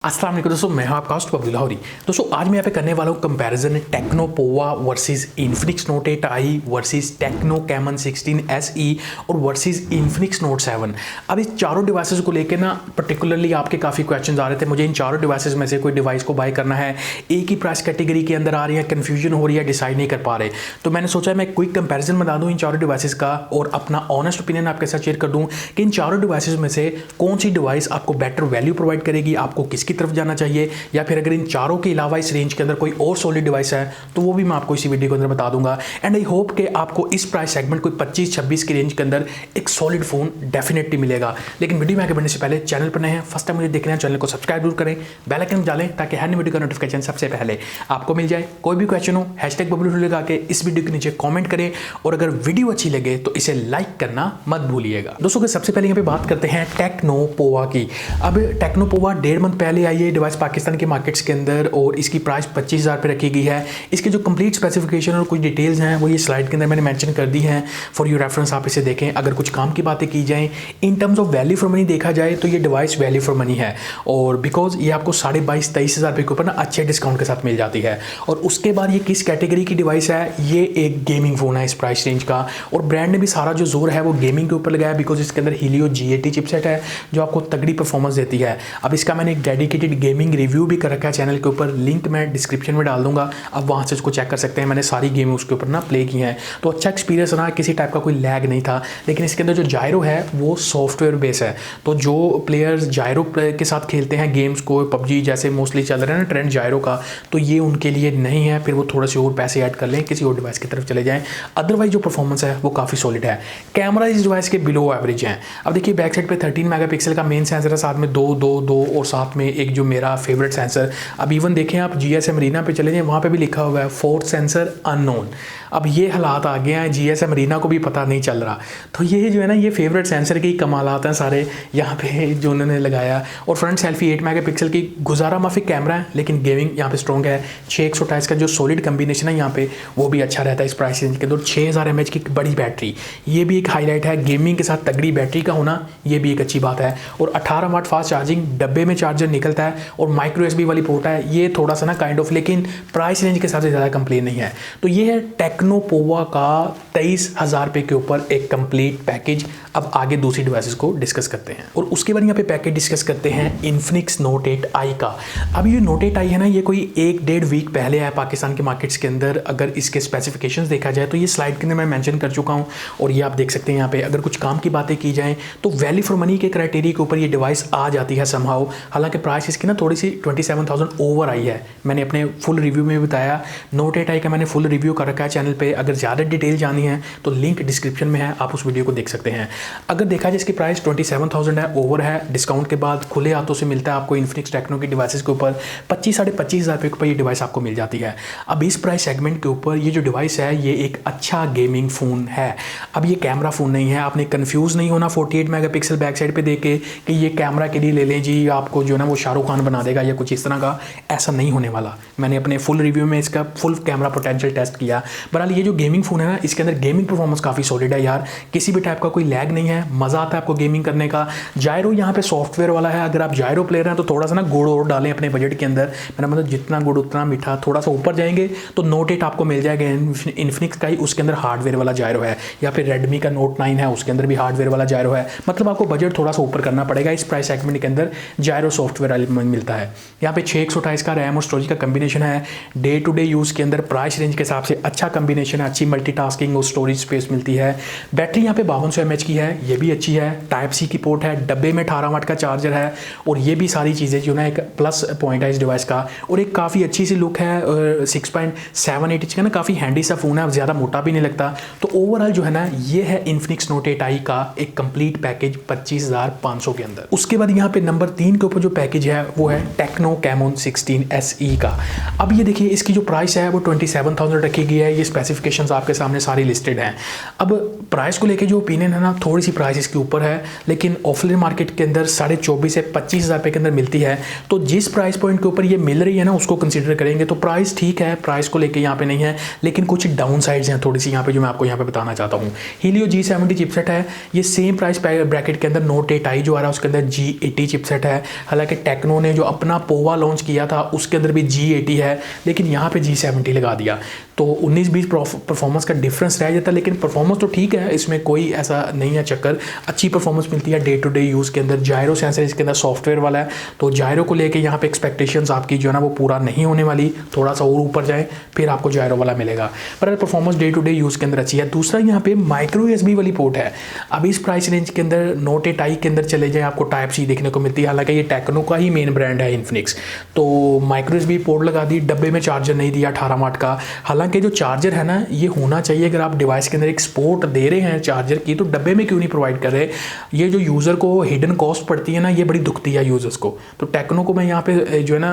अस्सलाम वालेकुम दोस्तों, मैं हूं आपका होस्ट बाबलू लाहौरी। दोस्तों आज मैं यहाँ पे करने वाला हूँ comparison techno Pova versus Infinix note 8i versus techno caiman 16SE और वर्सेस इन्फिनिक्स नोट 7। अब इस चारों डिवाइसेस को लेकर ना पर्टिकुलरली आपके काफ़ी क्वेश्चन आ रहे थे। मुझे इन चारों डिवाइसेस में से कोई डिवाइस को बाय करना है, एक ही प्राइस कैटेगरी के अंदर आ रही है, कन्फ्यूजन हो रही है, डिसाइड नहीं कर पा रहे। तो मैंने सोचा मैं क्विक कंपेरिजन बता दूँ इन चारों डिवाइसेस का और अपना ऑनेस्ट ओपिनियन आपके साथ शेयर कर दूँ कि इन चारों डिवाइसेस में से कौन सी डिवाइस आपको बेटर वैल्यू प्रोवाइड करेगी, आपको किसकी तरफ जाना चाहिए, या फिर अगर इन चारों के अलावा इस रेंज के अंदर कोई और सॉलिड डिवाइस है तो वो भी मैं आपको इसी वीडियो के अंदर बता दूंगा। एंड आई होप कि आपको इस प्राइस सेगमेंट कोई 25-26 की रेंज के अंदर एक सॉलिड फोन डेफिनेटली मिलेगा। लेकिन वीडियो में आगे बढ़ने से पहले चैनल पर नए हैं, फर्स्ट टाइम मुझे देख रहे हैं, चैनल को सब्सक्राइब जरूर करें, बेल आइकन बजा लें ताकि हर वीडियो का नोटिफिकेशन सबसे पहले आपको मिल जाए। कोई भी क्वेश्चन हो #babloo लगा के इस वीडियो के नीचे कॉमेंट करें और अगर वीडियो अच्छी लगे तो इसे लाइक करना मत भूलिएगा। दोस्तों सबसे पहले यहाँ पे बात करते हैं टेक्नो पोवा की। अब टेक्नो पोवा 1.5 मंथ पहले आई है डिवाइस पाकिस्तान के मार्केट्स के अंदर और इसकी प्राइस 25,000 पे रखी गई है। इसके जो कंप्लीट स्पेसिफिकेशन और कुछ डिटेल्स हैं वो ये स्लाइड के अंदर मैंने मेंशन कर दी हैं फॉर योर रेफरेंस, आप इसे देखें। अगर कुछ काम की बातें की जाएं in terms of value for money देखा जाए तो ये डिवाइस वैल्यू फॉर मनी है और बिकॉज ये आपको 22,500-23,000 रुपये के ऊपर ना अच्छे डिस्काउंट के साथ मिल जाती है। और उसके बाद ये किस कैटेगरी की डिवाइस है, ये एक गेमिंग फ़ोन है इस प्राइस रेंज का और ब्रांड ने भी सारा जो जोर है वो गेमिंग के ऊपर लगाया बिकॉज इसके अंदर हीलियो G80 चिपसेट है जो आपको तगड़ी परफॉर्मेंस देती है। अब इसका मैंने एक डेडिकेटेड गेमिंग रिव्यू भी कर रखा है चैनल के ऊपर, लिंक मैं डिस्क्रिप्शन में डाल दूंगा, आप वहाँ से इसको चेक कर सकते हैं। मैंने सारी गेम उसके ऊपर ना प्ले की हैं तो अच्छा एक्सपीरियंस रहा, किसी टाइप का कोई लैग नहीं था। लेकिन इसके अंदर जो जायरो है वो सॉफ्टवेयर बेस है, तो जो प्लेयर्स जायरो के साथ खेलते हैं गेम्स को, PUBG जैसे मोस्टली चल रहा है ना ट्रेंड जायरो का, तो ये उनके लिए नहीं है। फिर वो थोड़े से और पैसे ऐड कर लें, किसी और डिवाइस की तरफ चले जाएँ। अदरवाइज जो परफॉर्मेंस है वो काफ़ी सॉलिड है। कैमरा इस डिवाइस के बिलो एवरेज हैं। अब देखिए बैक साइड पर 13 मेगापिक्सल का मेन सेंसर है, साथ में 2 और साथ में एक जो मेरा फेवरेट सेंसर। अब इवन देखें आप GSM रीना पे चले जाएं, वहाँ पे भी लिखा हुआ है फोर्थ सेंसर अननोन। अब ये हालात आ गए हैं, GSM रीना को भी पता नहीं चल रहा। तो ये जो है ना ये फेवरेट सेंसर के ही कमालात हैं सारे यहाँ पे जो उन्होंने लगाया। और फ्रंट सेल्फी 8 मेगापिक्सल की गुजारा माफिक कैमरा है, लेकिन गेमिंग यहाँ पे स्ट्रॉन्ग है। 628 का जो सॉलिड कम्बिनेशन है यहाँ पे वो भी अच्छा रहता है इस प्राइस रेंज के अंदर। 6000 mAh की बड़ी बैटरी, ये भी एक हाईलाइट है। गेमिंग के साथ तगड़ी बैटरी का होना ये भी एक अच्छी बात है। और 18 वाट फास्ट चार्जिंग, डब्बे में चार्जर निकलता है और माइक्रो USB वाली पोर्ट है। ये थोड़ा सा ना काइंड ऑफ, लेकिन प्राइस रेंज के हिसाब से ज़्यादा कंप्लेन नहीं है। तो ये है टेक्नो पोवा का 23,000 रुपये के ऊपर एक कंप्लीट पैकेज। अब आगे दूसरी डिवाइसेस को डिस्कस करते हैं और उसके बाद यहाँ पे पैकेज डिस्कस करते हैं इन्फिनिक्स नोट 8i का। अब ये नोट 8i है ना, ये कोई 1-1.5 वीक पहले आया पाकिस्तान के मार्केट्स के अंदर। अगर इसके स्पेसिफिकेशंस देखा जाए तो ये स्लाइड के अंदर मैं मेंशन कर चुका हूँ और ये आप देख सकते हैं यहाँ पे। अगर कुछ काम की बातें की जाएँ तो वैल्यू फॉर मनी के क्राइटेरिया के ऊपर ये डिवाइस आ जाती है समहाउ। हालांकि प्राइस इसकी ना थोड़ी सी 27,000 ओवर आई है। मैंने अपने फुल रिव्यू में बताया, नोट 8i का मैंने फुल रिव्यू कर रखा है चैनल पे। अगर ज़्यादा डिटेल जानी है तो लिंक डिस्क्रिप्शन में है, आप उस वीडियो को देख सकते हैं। अगर देखा जाए इसकी प्राइस 27,000 है, ओवर है। डिस्काउंट के बाद खुले हाथों से मिलता है आपको इन्फिनिक्स टेक्नो की डिवाइसेस के ऊपर 25-25,000 रुपये के ऊपर ये डिवाइस आपको मिल जाती है। अब इस प्राइस सेगमेंट के ऊपर ये जो डिवाइस है ये एक अच्छा गेमिंग फ़ोन है। अब ये कैमरा फ़ोन नहीं है, आपने कन्फ्यूज़ नहीं होना 48 मेगापिक्सल बैक साइड पर देख के कि ये कैमरा के लिए ले लें जी, आपको जो है ना वो शाहरुख खान बना देगा या कुछ इस तरह का। ऐसा नहीं होने वाला। मैंने अपने फुल रिव्यू में इसका फुल कैमरा पोटेंशियल टेस्ट किया। बहरहाल ये जो गेमिंग फ़ोन है ना, इसके अंदर गेमिंग परफॉर्मेंस काफ़ी सॉलिड है यार, किसी भी टाइप का कोई लैग नहीं है, मज़ा आता है आपको गेमिंग करने का। जायरो यहाँ पे सॉफ्टवेयर वाला है, अगर आप जायरो प्लेयर हैं तो थोड़ा सा ना गुड़ और डालें अपने बजट के अंदर। मेरा मतलब जितना गुड़ उतना मीठा, थोड़ा सा ऊपर जाएंगे तो नोट 8 आपको मिल जाएगा इन्फिनिक्स का ही, उसके अंदर हार्डवेयर वाला जायरो है। या फिर रेडमी का नोट 9 है, उसके अंदर भी हार्डवेयर वाला जायरो है। मतलब आपको बजट थोड़ा सा ऊपर करना पड़ेगा। इस प्राइस सेगमेंट के अंदर जायरो सॉफ्टवेयर मिलता है। यहाँ पे 628 का रैम और स्टोरेज का कम्बिनेशन है। डे टू डे यूज़ के अंदर प्राइस रेंज के हिसाब से अच्छा कम्बिनेशन है, अच्छी मल्टीटास्किंग और स्टोरेज स्पेस मिलती है। बैटरी यहाँ पे 5200 mAh की है, ये भी अच्छी है। टाइप C की पोर्ट है, डब्बे में 18 वाट का चार्जर है और ये भी सारी चीज़ें जो ना एक प्लस पॉइंट है इस डिवाइस का। और एक काफ़ी अच्छी सी लुक है, 6.78 इंच का ना काफ़ी हैंडी सा फ़ोन है, ज़्यादा मोटा भी नहीं लगता। तो ओवरऑल जो है ना ये है इन्फिनिक्स नोट 8i का एक कंप्लीट पैकेज 25,500 के अंदर। उसके बाद यहाँ पे नंबर 3 के ऊपर जो पैकेज है वो है टेक्नो कैमोन 16SE का। अब ये देखिए इसकी जो प्राइस है वो 27,000 रखी गई है। ये स्पेसिफिकेशंस आपके सामने सारी लिस्टेड हैं। अब प्राइस को लेके जो ओपिनियन है ना, थोड़ी सी प्राइस इसके ऊपर है, लेकिन ऑफलाइन मार्केट के अंदर 24,500 से 25,000 रुपये के अंदर मिलती है। तो जिस प्राइस पॉइंट के ऊपर ये मिल रही है ना उसको कंसीडर करेंगे तो प्राइस ठीक है, प्राइस को लेके यहाँ पे नहीं है। लेकिन कुछ डाउन साइड्स हैं थोड़ी सी यहाँ पे जो मैं आपको यहाँ पे बताना चाहता हूँ। हीलियो G70 चिपसेट है, ये सेम प्राइस ब्रैकेट के अंदर नोट 8i जो आ रहा है उसके अंदर G80 चिपसेट है। हालांकि टेक्नो ने जो अपना पोवा लॉन्च किया था उसके अंदर भी G80 है, लेकिन यहाँ पे G70 लगा दिया, तो 19-20 परफॉर्मेंस का डिफरेंस रह जाता है। लेकिन परफॉर्मेंस तो ठीक है, इसमें कोई ऐसा नहीं है चक्कर, अच्छी परफॉर्मेंस मिलती है डे टू डे यूज़ के अंदर। जायरो सेंसर इसके अंदर सॉफ्टवेयर वाला है, तो जायरो को लेके यहाँ पे एक्सपेक्टेशंस आपकी जो है ना वो पूरा नहीं होने वाली, थोड़ा सा और ऊपर जाए फिर आपको जायरो वाला मिलेगा, पर performance day to day use के अंदर अच्छी है। दूसरा यहाँ पे माइक्रो USB वाली पोर्ट है। अब इस प्राइस रेंज के अंदर नोट 8i के अंदर चले जाए आपको टाइप C देखने को मिलती है, हालांकि ये टेक्नो का ही मेन ब्रांड है इन्फिनिक्स। तो माइक्रो USB पोर्ट लगा दी, डब्बे में चार्जर नहीं दिया 18 वाट का। हालांकि जो चार्जर है ना ये होना चाहिए, अगर आप डिवाइस के अंदर एक सपोर्ट दे रहे हैं चार्जर की तो डब्बे में क्यों नहीं प्रोवाइड कर रहे। ये जो यूज़र को हिडन कॉस्ट पड़ती है ना, ये बड़ी दुखती है यूज़र्स को। तो टेक्नो को मैं यहाँ पे जो है ना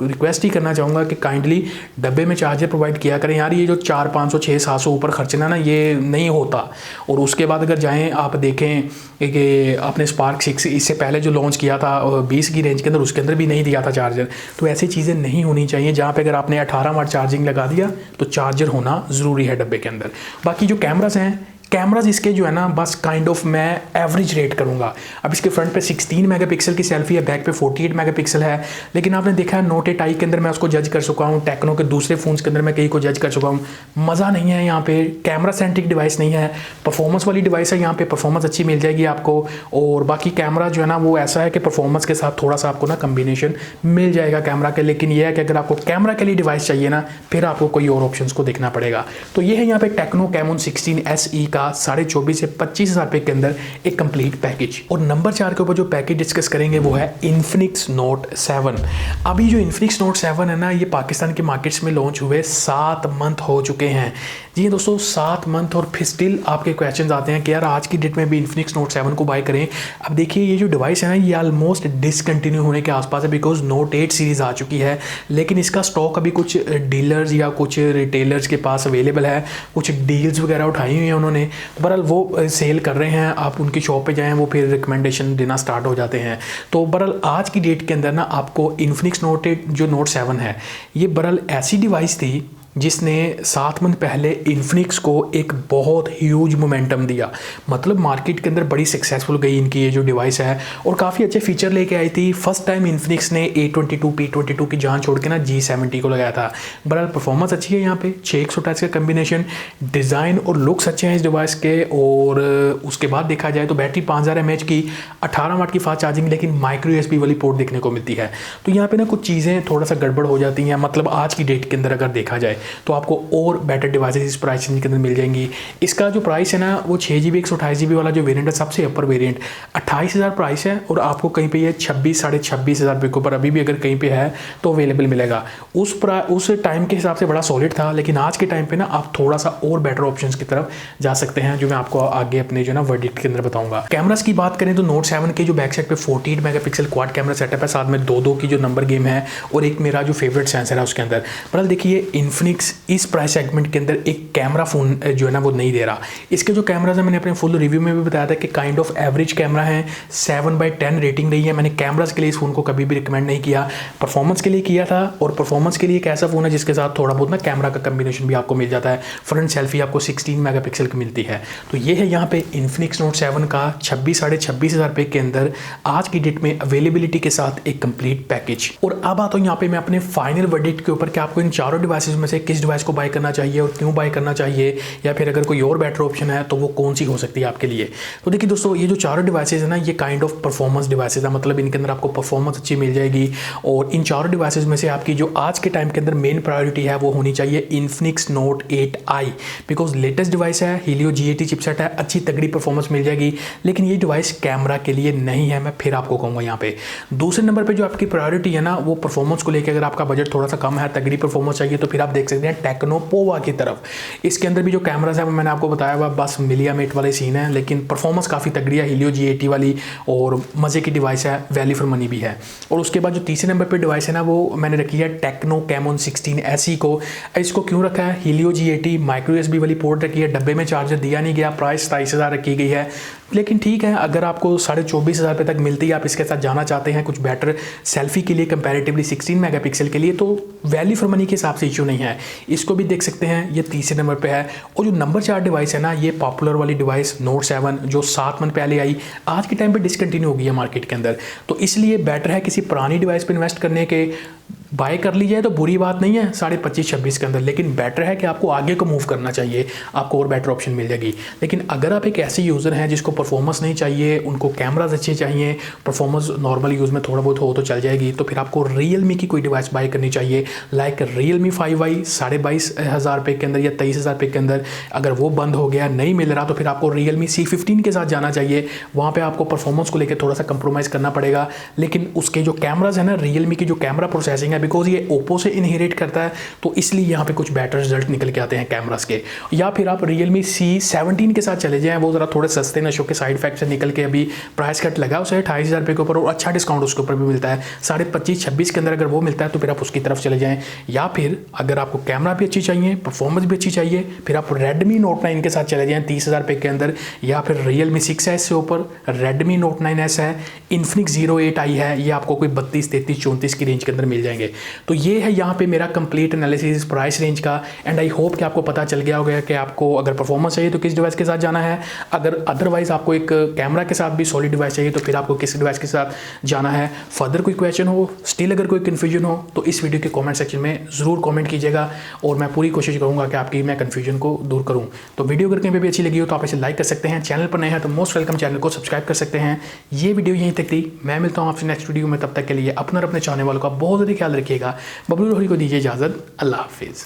रिक्वेस्ट ही करना चाहूँगा कि काइंडली डब्बे में चार्जर प्रोवाइड किया करें यार। ये जो 400, 500, 600, 700 ऊपर खर्चना ना ये नहीं होता। और उसके बाद अगर जाएँ आप देखें कि आपने स्पार्क 6 इससे पहले जो लॉन्च किया था 20 की रेंज के अंदर, उसके अंदर भी नहीं दिया था चार्जर। तो ऐसी चीज़ें नहीं होनी चाहिए जहाँ पे अगर आपने 18 वाट चार्जिंग लगा दिया तो चार्जर होना ज़रूरी है डब्बे के अंदर। बाकी जो कैमरास हैं, कैमराज इसके जो है ना बस काइंड ऑफ मैं एवरेज रेट करूंगा। अब इसके फ्रंट पे 16 मेगापिक्सल की सेल्फी है, बैक पे 48 मेगापिक्सल है, लेकिन आपने देखा है नोट 8i के अंदर मैं उसको जज कर चुका हूँ, टेक्नो के दूसरे फ़ोन्स के अंदर मैं कई को जज कर चुका हूँ। मज़ा नहीं है यहाँ पे, कैमरा सेंट्रिक डिवाइस नहीं है, परफॉर्मेंस वाली डिवाइस है। यहाँ पे परफॉर्मेंस अच्छी मिल जाएगी आपको, और बाकी कैमरा जो है ना वो ऐसा है कि परफॉर्मेंस के साथ थोड़ा सा आपको ना कम्बिनेशन मिल जाएगा कैमरा के। लेकिन यह है कि अगर आपको कैमरा के लिए डिवाइस चाहिए ना, फिर आपको कोई और ऑप्शन को देखना पड़ेगा। तो ये है यहाँ पे टेक्नो कैमोन 16SE का 24,500 से 25,000 रुपए के अंदर एक कंप्लीट पैकेज। और नंबर 4 के ऊपर जो पैकेज डिस्कस करेंगे वो है इन्फिनिक्स नोट 7। अभी जो इन्फिनिक्स नोट 7 है ना, ये पाकिस्तान के मार्केट्स में लॉन्च हुए 7 मंथ हो चुके हैं। जी दोस्तों 7 मंथ, और फिर स्टिल आपके क्वेश्चन आते हैं कि यार आज की डेट में भी इन्फिनिक्स नोट 7 को बाय करें। अब देखिए ये जो डिवाइस है ना ये ऑलमोस्ट डिसकंटिन्यू होने के आसपास है, बिकॉज नोट 8 सीरीज़ आ चुकी है, लेकिन इसका स्टॉक अभी कुछ डीलर्स या कुछ रिटेलर्स के पास अवेलेबल है, कुछ डील्स वगैरह उठाई हुई हैं उन्होंने, तो बहरहाल वो सेल कर रहे हैं। आप उनकी शॉप पे जाएं, वो फिर रिकमेंडेशन देना स्टार्ट हो जाते हैं। तो बहरहाल आज की डेट के अंदर ना आपको इन्फिनिक्स नोट 8 जो नोट 7 है, ये बहरहाल ऐसी डिवाइस थी जिसने 7 मंथ पहले इन्फिनिक्स को एक बहुत ह्यूज मोमेंटम दिया। मतलब मार्केट के अंदर बड़ी सक्सेसफुल गई इनकी ये जो डिवाइस है, और काफ़ी अच्छे फीचर लेके आई थी। फर्स्ट टाइम इन्फिनिक्स ने A22 P22 की जान छोड़ के ना G70 को लगाया था। बहरहाल परफॉर्मेंस अच्छी है यहाँ पे, 6 का कम्बिनेशन, डिज़ाइन और लुक्स अच्छे हैं इस डिवाइस के। और उसके बाद देखा जाए तो बैटरी 5000 mAh की, 18 वाट की फास्ट चार्जिंग, लेकिन माइक्रो USB वाली पोर्ट देखने को मिलती है। तो यहाँ पे ना कुछ चीज़ें थोड़ा सा गड़बड़ हो जाती हैं। मतलब आज की डेट के अंदर अगर देखा जाए तो आपको और बेटर डिवाइसेस इस प्राइस रेंज के अंदर मिल जाएंगी। इसका जो प्राइस है ना वो 6GB 128GB वाला जो वेरिएंट है, सबसे अपर वेरिएंट 28,000 प्राइस है, और आपको कहीं पे ये 26 साढ़े 26,000 रुपये के ऊपर अभी भी अगर कहीं पे है तो अवेलेबल मिलेगा। उस टाइम के हिसाब से बड़ा सॉलिड था, लेकिन आज के टाइम पे ना आप थोड़ा सा और बेटर ऑप्शंस की तरफ जा सकते हैं, जो मैं आपको आगे अपने जो ना वर्डिक्ट के अंदर बताऊंगा। कैमरास की बात करें तो नोट 7 के जो बैक साइड पे 48 मेगापिक्सल क्वाड कैमरा सेटअप है, साथ में 2 की जो नंबर गेम है, और एक मेरा जो फेवरेट सेंसर है उसके अंदर। पर देखिए इन्फिनिक्स इस प्राइस सेगमेंट के अंदर एक कैमरा फ़ोन जो है ना वो नहीं दे रहा। इसके जो कैमराज है मैंने अपने फुल रिव्यू में भी बताया था कि काइंड ऑफ एवरेज कैमरा है, 7/10 रेटिंग रही है। मैंने कैमराज के लिए इस फ़ोन को कभी भी रिकमेंड नहीं किया, परफॉर्मेंस के लिए किया था। और परफॉर्मेंस के लिए एक ऐसा फ़ोन है जिसके साथ थोड़ा बहुत ना कैमरा का कम्बिनेशन भी आपको मिल जाता है। फ्रंट सेल्फी आपको 16 मेगापिक्सल की मिलती है। तो ये है यहाँ पे इन्फिनिक्स नोट 7 का 26 साढ़े 26,000 रुपये के अंदर आज की डेट में अवेलेबिलिटी के साथ एक कंप्लीट पैकेज। और अब आता हूँ यहाँ पे मैं अपने फाइनल वर्डिक्ट के ऊपर कि आपको इन चारों डिवाइसेज में से किस डिवाइस को बाय करना चाहिए और क्यों बाय करना चाहिए, या फिर अगर कोई और बेटर ऑप्शन है तो वो कौन सी हो सकती है आपके लिए। तो देखिए दोस्तों ये जो चारों डिवाइसेज है ना ये काइंड ऑफ परफॉर्मेंस डिवाइसेज है, मतलब इनके अंदर आपको परफॉर्मेंस अच्छी मिल जाएगी। और इन चारों डिवाइसेज में से आपकी जो आज के टाइम के अंदर मेन प्रायोरिटी है वो होनी चाहिए Infinix note 8i, because latest device है, हीलियो G80 चिपसेट है, अच्छी तगड़ी परफॉर्मेंस मिल जाएगी। लेकिन ये डिवाइस कैमरा के लिए नहीं है, मैं फिर आपको कहूँगा यहाँ पे। दूसरे नंबर पर जो आपकी प्रायोरिटी है ना वो परफॉर्मेंस को लेकर, अगर आपका बजट थोड़ा सा कम है, तगड़ी परफॉर्मेंस चाहिए, तो फिर आप देख सकते हैं टेक्नो पोवा की तरफ। इसके अंदर भी जो कैमरास है वो मैंने आपको बताया हुआ बस मिलियामेट वाले सीन है, लेकिन परफॉर्मेंस काफ़ी तगड़ी है, हीलियो G80 वाली, और मज़े की डिवाइस है, वैल्यू फॉर मनी भी है। और उसके बाद जो तीसरे नंबर पे डिवाइस है ना वो मैंने रखी है टेक्नो कैमोन 16SE को। इसको क्यों रखा है, हीलियो G80 माइक्रो USB वाली पोर्ट रखी है, डब्बे में चार्जर दिया नहीं गया, प्राइस 27,000 रखी गई है। लेकिन ठीक है, अगर आपको 24,500 रुपये तक मिलती है, आप इसके साथ जाना चाहते हैं कुछ बेटर सेल्फी के लिए कंपैरेटिवली 16 मेगापिक्सल के लिए, तो वैल्यू फॉर मनी के हिसाब से इशू नहीं है। इसको भी देख सकते हैं, ये तीसरे नंबर पे है। और जो नंबर 4 डिवाइस है ना, ये पॉपुलर वाली डिवाइस नोट 7 जो 7 मंथ पहले आई, आज के टाइम पे डिसकंटिन्यू हो गई है मार्केट के अंदर। तो इसलिए बेटर है किसी पुरानी डिवाइस पे इन्वेस्ट करने के। बाय कर ली जाए तो बुरी बात नहीं है 25,500-26,000 के अंदर, लेकिन बेटर है कि आपको आगे को मूव करना चाहिए, आपको और बेटर ऑप्शन मिल जाएगी। लेकिन अगर आप एक ऐसे यूज़र हैं जिसको परफॉर्मेंस नहीं चाहिए, उनको कैमराज अच्छे चाहिए, परफॉर्मेंस नॉर्मल यूज़ में थोड़ा बहुत हो तो चल जाएगी, तो फिर आपको रियलमी की कोई डिवाइस बाय करनी चाहिए, लाइक रियलमी 5i 22,500 रुपये के अंदर या 23,000 रुपये के अंदर। अगर वो बंद हो गया, नहीं मिल रहा, तो फिर आपको रियलमी C15 के साथ जाना चाहिए। वहाँ पर आपको परफॉर्मेंस को लेकर थोड़ा सा कंप्रोमाइज़ करना पड़ेगा, लेकिन उसके जो कैमराज है ना, रियलमी की जो कैमरा प्रोसेसिंग है, बिकॉज ये ओप्पो से इनहेरिट करता है, तो इसलिए यहाँ पे कुछ बेटर रिजल्ट निकल के आते हैं कैमरास के। या फिर आप रियलमी C17 के साथ चले जाएं, वो ज़रा थोड़े सस्ते नशों के साइड इफेक्ट से निकल के अभी प्राइस कट लगा उसे 28,000 रुपये के ऊपर, और अच्छा डिस्काउंट उसके ऊपर भी मिलता है 25,500-26,000 के अंदर। अगर वो मिलता है तो फिर आप उसकी तरफ चले जाएँ। या फिर अगर आपको कैमरा भी अच्छी चाहिए, परफॉर्मेंस भी अच्छी चाहिए, फिर आप रेडमी नोट 9 के साथ चले जाएँ 30,000 रुपये के अंदर। या फिर रियलमी 6S से ऊपर रेडमी नोट 9S है, इन्फिनिक्स 08i है, ये आपको कोई 32, 33, 34 की रेंज के अंदर मिल जाएंगे। तो ये है यहाँ पे मेरा कंप्लीट एनालिसिस प्राइस रेंज का। एंड आई होप कि आपको पता चल गया होगा कि आपको अगर परफॉर्मेंस चाहिए तो किस डिवाइस के साथ जाना है, अगर अदरवाइज आपको एक कैमरा के साथ भी सॉलिड डिवाइस चाहिए तो फिर आपको किस डिवाइस के साथ जाना है। फर्दर कोई क्वेश्चन हो, स्टिल अगर कोई कन्फ्यूजन हो, तो इस वीडियो के कॉमेंट सेक्शन में ज़रूर कॉमेंट कीजिएगा, और मैं पूरी कोशिश करूँगा कि आपकी मैं कन्फ्यूजन को दूर करूँ। तो वीडियो अगर कहीं पर भी अच्छी लगी हो तो आप इसे लाइक कर सकते हैं, चैनल पर नए हैं तो मोस्ट वेलकम, चैनल को सब्सक्राइब कर सकते हैं। ये वीडियो यहीं तक थी, मैं मिलता हूँ आपसे नेक्स्ट वीडियो में। तब तक के लिए अपने और अपने चाहने वालों का बहुत ज़्यादा ख्याल रखिएगा। बबलू लाहौरी को दीजिए इजाज़त। अल्लाह हाफिज़।